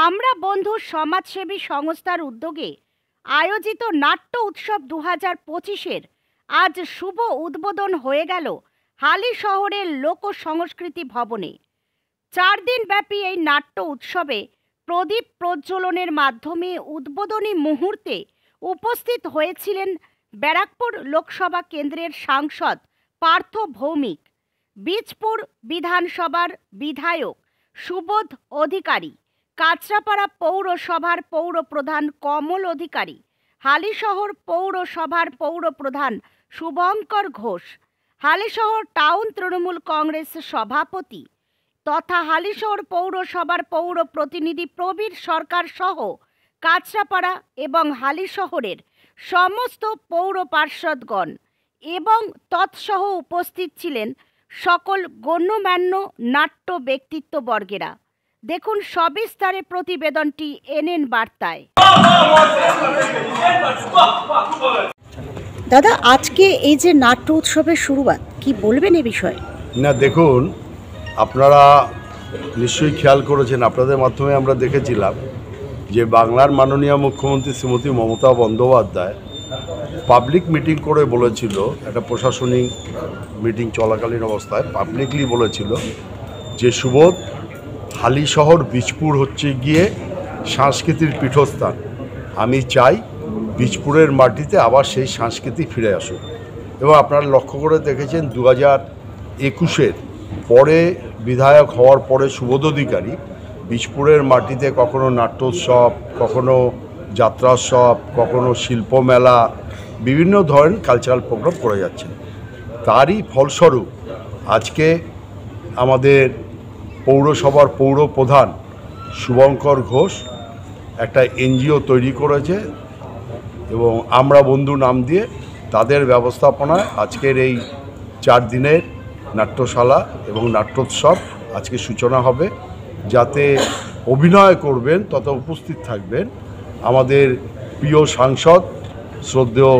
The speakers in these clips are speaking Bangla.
আমরা বন্ধু সমাজসেবী সংস্থার উদ্যোগে আয়োজিত নাট্য উৎসব 2025-এর আজ শুভ উদ্বোধন হয়ে গেল হালি শহরের লোক সংস্কৃতি ভবনে। 4 দিন ব্যাপী এই নাট্য উৎসবে প্রদীপ প্রজ্বলনের মাধ্যমে উদ্বোধনী মুহূর্তে উপস্থিত হয়েছিলেন ব্যারাকপুর লোকসভা কেন্দ্রের সাংসদ পার্থ ভৌমিক, বীজপুর বিধানসভার বিধায়ক সুবোধ অধিকারী, কাঁচরাপাড়া পৌরসভার পৌরপ্রধান কমল অধিকারী, হালিশহর পৌরসভার পৌরপ্রধান শুভঙ্কর ঘোষ, হালিশহর টাউন তৃণমূল কংগ্রেস সভাপতি তথা হালিশহর পৌরসভার পৌর প্রতিনিধি প্রবীর সরকার সহ কাঁচরাপাড়া এবং হালিশহরের সমস্ত পৌর পার্ষদগণ এবং তৎসহ উপস্থিত ছিলেন সকল গণ্যমান্য নাট্য ব্যক্তিত্ববর্গেরা। দেখুন সবিস্তারে প্রতিবেদনটি এনএন বার্তায়। দাদা, আজকে এই যে নাট্য উৎসবের শুরুয়াত, কি বলবেন এ বিষয়ে? না, দেখুন, আপনারা নিশ্চয়ই খেয়াল করেছেন, আপনাদের মাধ্যমে আমরা দেখেছিলাম যে বাংলার মাননীয় মুখ্যমন্ত্রী শ্রীমতী মমতা বন্দ্যোপাধ্যায় পাবলিক মিটিং করে বলেছিল, একটা প্রশাসনিক মিটিং চলাকালীন অবস্থায় পাবলিকলি বলেছিল যে সুবোধ, হালিশহর বীজপুর হচ্ছে গিয়ে সাংস্কৃতির পীঠস্থান। আমি চাই বীজপুরের মাটিতে আবার সেই সংস্কৃতি ফিরে আসুক। এবং আপনারা লক্ষ্য করে দেখেছেন 2021-এর পরে বিধায়ক হওয়ার পরে সুবোধ অধিকারী বীজপুরের মাটিতে কখনো নাট্যোৎসব, কখনো যাত্রাোৎসব, কখনো শিল্পমেলা, বিভিন্ন ধরনের কালচারাল প্রোগ্রাম করে যাচ্ছে। তারই ফলস্বরূপ আজকে আমাদের পৌরসভার পৌরপ্রধান শুভঙ্কর ঘোষ একটা এনজিও তৈরি করেছে এবং আমরা বন্ধু নাম দিয়ে তাদের ব্যবস্থাপনায় আজকের এই 4 দিনের নাট্যশালা এবং নাট্যোৎসব আজকে সূচনা হবে। যাতে অভিনয় করবেন তথা উপস্থিত থাকবেন আমাদের প্রিয় সাংসদ শ্রদ্ধেয়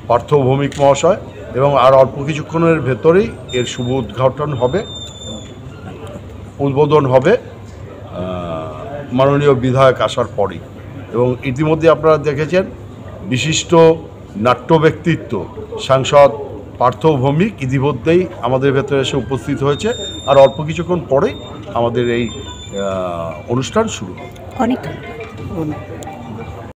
পার্থ ভৌমিক মহাশয়, এবং আর অল্প কিছুক্ষণের ভেতরেই এর শুভ উদ্বোধন হবে মাননীয় বিধায়ক আসার পরেই। এবং ইতিমধ্যে আপনারা দেখেছেন বিশিষ্ট নাট্য ব্যক্তিত্ব সাংসদ পার্থ ভৌমিক ইতিমধ্যেই আমাদের ভেতরে এসে উপস্থিত হয়েছে, আর অল্প কিছুক্ষণ পরেই আমাদের এই অনুষ্ঠান শুরু হবে। অনেক ধন্যবাদ।